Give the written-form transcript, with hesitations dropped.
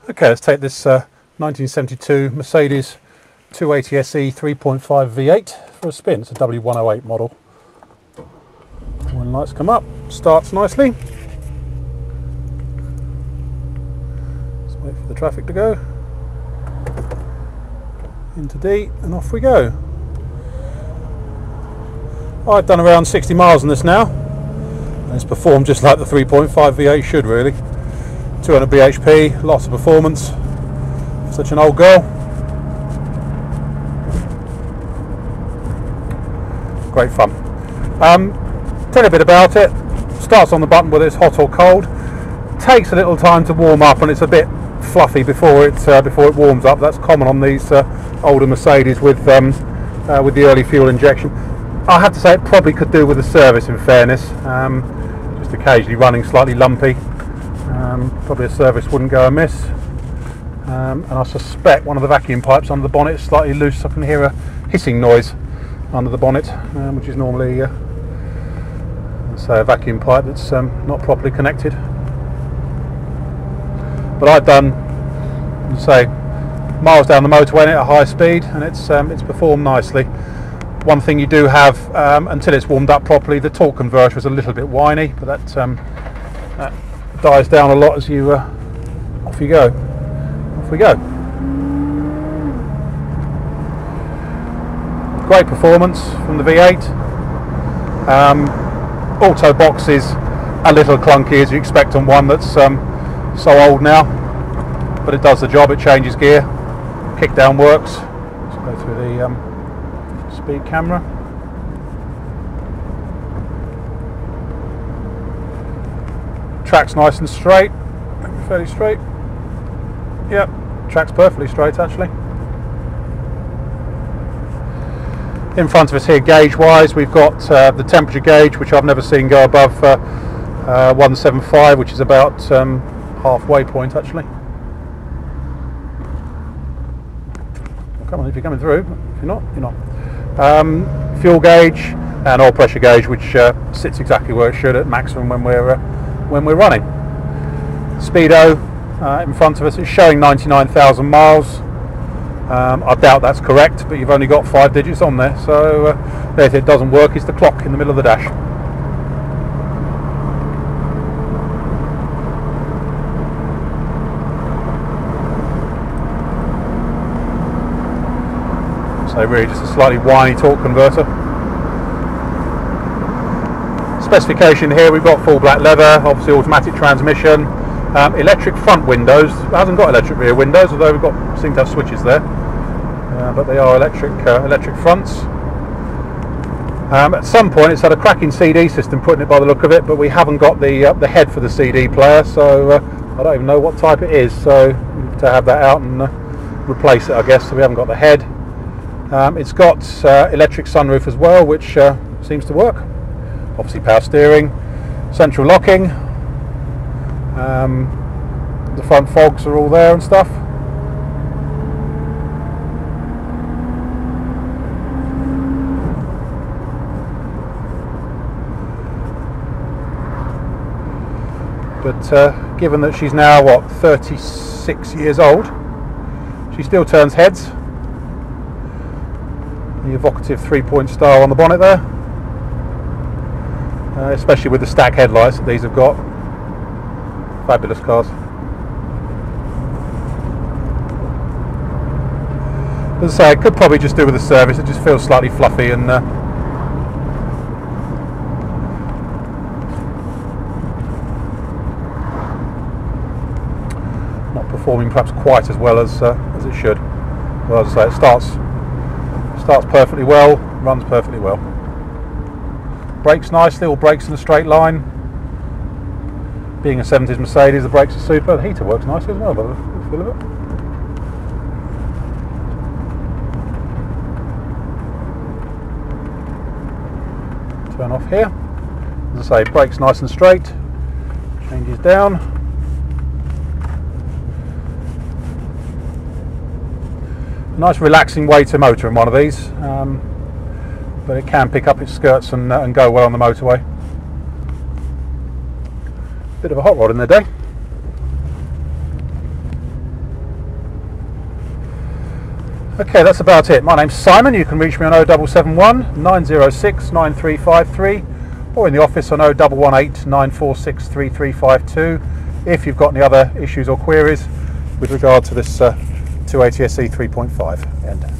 Okay, let's take this 1972 Mercedes 280 SE 3.5 V8 for a spin. It's a W108 model. When lights come up, starts nicely. Let's wait for the traffic to go. Into D and off we go. I've done around 60 miles on this now. And it's performed just like the 3.5 V8 should really. 200 bhp, lots of performance. Such an old girl. Great fun. Tell you a bit about it. Starts on the button whether it's hot or cold. Takes a little time to warm up, and it's a bit fluffy before it warms up. That's common on these older Mercedes with the early fuel injection. I have to say it probably could do with a service, in fairness. Just occasionally running slightly lumpy. Probably a service wouldn't go amiss. And I suspect one of the vacuum pipes under the bonnet is slightly loose. I can hear a hissing noise under the bonnet, which is normally say a vacuum pipe that's not properly connected. But I've done, say, miles down the motorway at a high speed, and it's performed nicely. One thing you do have, until it's warmed up properly, the torque converter is a little bit whiny, but that dies down a lot as you off you go. Off we go. Great performance from the V8. Auto box is a little clunky, as you expect on one that's so old now, but it does the job. It changes gear. Kick down works. Let's go through the speed camera. Track's nice and straight, fairly straight. Yep, track's perfectly straight actually. In front of us here, gauge-wise, we've got the temperature gauge, which I've never seen go above 175, which is about halfway point actually. Well, come on, if you're coming through. If you're not, you're not. Fuel gauge and oil pressure gauge, which sits exactly where it should at maximum when we're running. Speedo in front of us is showing 99,000 miles. I doubt that's correct, but you've only got 5 digits on there, so if it doesn't work, it's the clock in the middle of the dash. So really just a slightly whiny torque converter. Specification here, we've got full black leather, obviously automatic transmission, electric front windows. It hasn't got electric rear windows, although we've seem to have switches there, but they are electric fronts. At some point it's had a cracking CD system put in it by the look of it, but we haven't got the head for the CD player, so I don't even know what type it is, so we need to have that out and replace it, I guess. So we haven't got the head. It's got electric sunroof as well, which seems to work. Obviously power steering, central locking, the front fogs are all there and stuff. But given that she's now, what, 36 years old, she still turns heads. The evocative 3-point star on the bonnet there. Especially with the stack headlights that these have got. Fabulous cars. As I say, it could probably just do with the service. It just feels slightly fluffy and not performing perhaps quite as well as it should. Well, as I say, it starts perfectly well, runs perfectly well. Brakes nicely, all brakes in a straight line. Being a 70s Mercedes, the brakes are super. The heater works nicely as well, by the feel of it. Turn off here. As I say, brakes nice and straight. Changes down. Nice relaxing way to motor in one of these. But it can pick up its skirts and go well on the motorway. Bit of a hot rod in the day. Okay, that's about it. My name's Simon. You can reach me on 0771 906 9353 or in the office on 0118 946 3352 if you've got any other issues or queries with regard to this 280 SE 3.5 end.